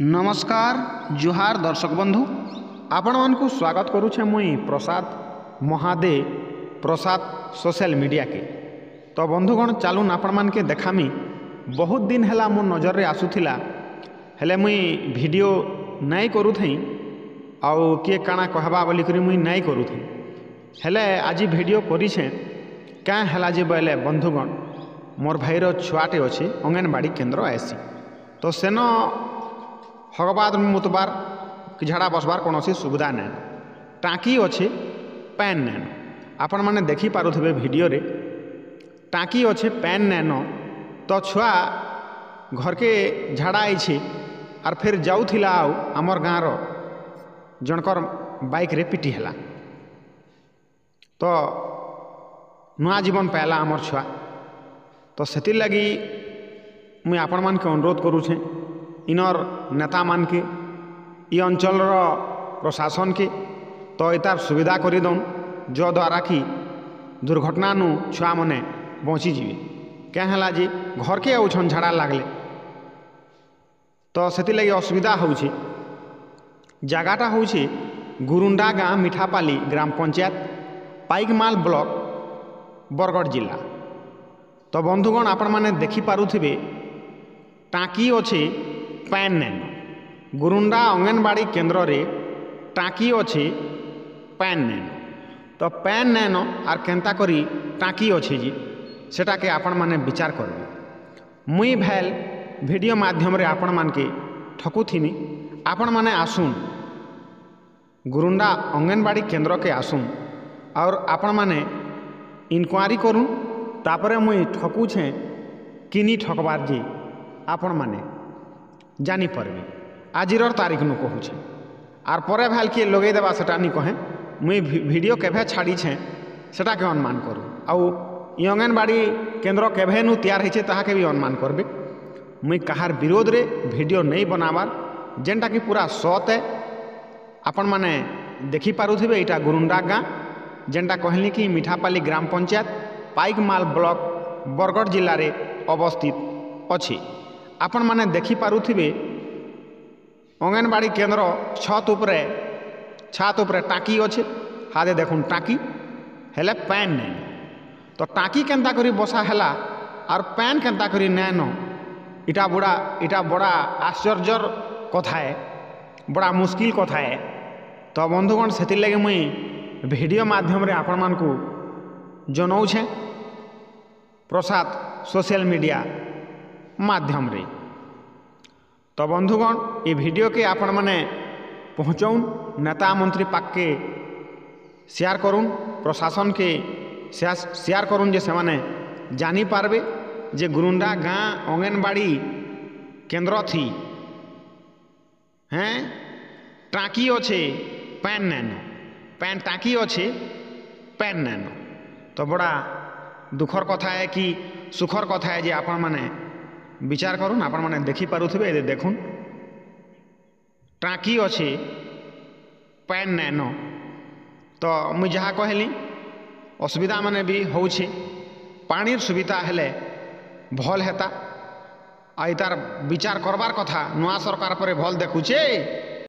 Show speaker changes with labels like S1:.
S1: नमस्कार जुहार दर्शक बंधु आपण मानकु स्वागत करुछे मुई प्रसाद महादे प्रसाद सोशल मीडिया के। तो बंधुगण चालून आपण मान के देखामी बहुत दिन हैला मो नजर रे आसुथिला हेले मुई वीडियो नहीं करूथई आउ किए काना कहबा बोली करी मुई नहीं करूथई हेले आज वीडियो करिछे क्या हैला जे बोले बंधुगण मोर भाईर छुआटे अछि अंगनबाड़ी केन्द्र आसी तो सेन हगबाद मुतबार कि झाड़ा बसबार कौन सुविधा नहीं टाँकी अच्छे पैन नैन आपण मैंने देखी पारुथिबे वीडियो रे टाँकी अच्छे पैन नैन तो छुआ घर के झाड़ा आई आर फिर जाऊला आमर गाँव जनकर बाइक रे पिटी हैला तो नुआ जीवन पाला आमर छुआ तो सेति लगी मुई आपण मान के अनुरोध करूछे इनर नेता मान के इ अंचल प्रशासन के तो इतार सुविधा कर दौन जो द्वारा कि दुर्घटना नु छुआ मने बची जीवे क्या है जी घर के आउछन झाड़ा लागले तो सेति लगी असुविधा होउछे। जगाटा होउछे गुरुंडा गाँ मिठापाली ग्राम पंचायत पाइकमाल ब्लॉक बरगढ़ जिला। तो बंधुगण आपण माने देखी पारुथिबे टाँकी अच्छे पैन नैन गुरुंडा अंगनबाड़ी केन्द्र रे टाँकी अच्छे पैन नैन तो पैन नैन आर केन्ता करी टाँकी अच्छे जी सेटा के आपण माने विचार करबे। मुई भैल वीडियो माध्यम रे आपण मान के ठकुथिनी आपण माने आसुन गुरुंडा अंगनबाड़ी केन्द्र के आसुन और आपण माने इनक्वारी करूँ तापरे मुई ठकुछे किनी ठकबार जी आपण माने जानी पारबे आजिर तारीख नु कहूछे आर परे भैल किए लगे देवा सेटा नहीं कहे मुई वीडियो केभे छाड़ी छे सेटा के अनुमान करूँ आउ इ अंगनबाड़ी केन्द्र केभे नु तैयार होइछे ताहा के भी अनुमान करबे। मुई कहार विरोध रे वीडियो नहीं बनावार जेनटा कि पूरा सत है आपण माने देखी पारुथिबे इटा गुरुंडा गाँ जेनटा कहली कि मिठापाली ग्राम पंचायत पाइकमाल ब्लॉक बरगढ़ जिले रे अवस्थित अछि। आपण माने देखी पारुथिबे अंगनबाड़ी केन्द्र छत उपरे टाँकी अच्छे हादे देखुन टाँकी हेले पैन नैन तो टाँकी केन्ता करी बसा हैला और पैन केन्ता करी नैन इटा बड़ा आश्चर्यर कथा है बड़ा मुश्किल कथा है। तो बंधुगण सेति लगे मुई वीडियो माध्यम रे आपण मानकु जनाऊछे प्रसाद सोशल मीडिया माध्यम रे। तो बंधुगण ये वीडियो के आपण माने पहुँचाउन नेता मंत्री पाक के शेयर करुन प्रशासन के शेयर करुन जे से माने जानी पारबे जे गुरुंडा गाँ अंगनबाड़ी केन्द्र थी हैं टाँकी अच्छे पैन नैन पैन टाँकी अच्छे पैन नैन तो बड़ा दुखर कथा है कि सुखर कथा है जे आपण माने विचार करूँ आपण माने देखी पारुथिबे देखुन टाँकी अच्छे पैन नैन तो मुझे जहाँ कहली असुविधा माने भी होउछे पानीर सुविधा हेले भल हेता आ तार विचार करबार कथा नुआ सरकार पर भल देखुछे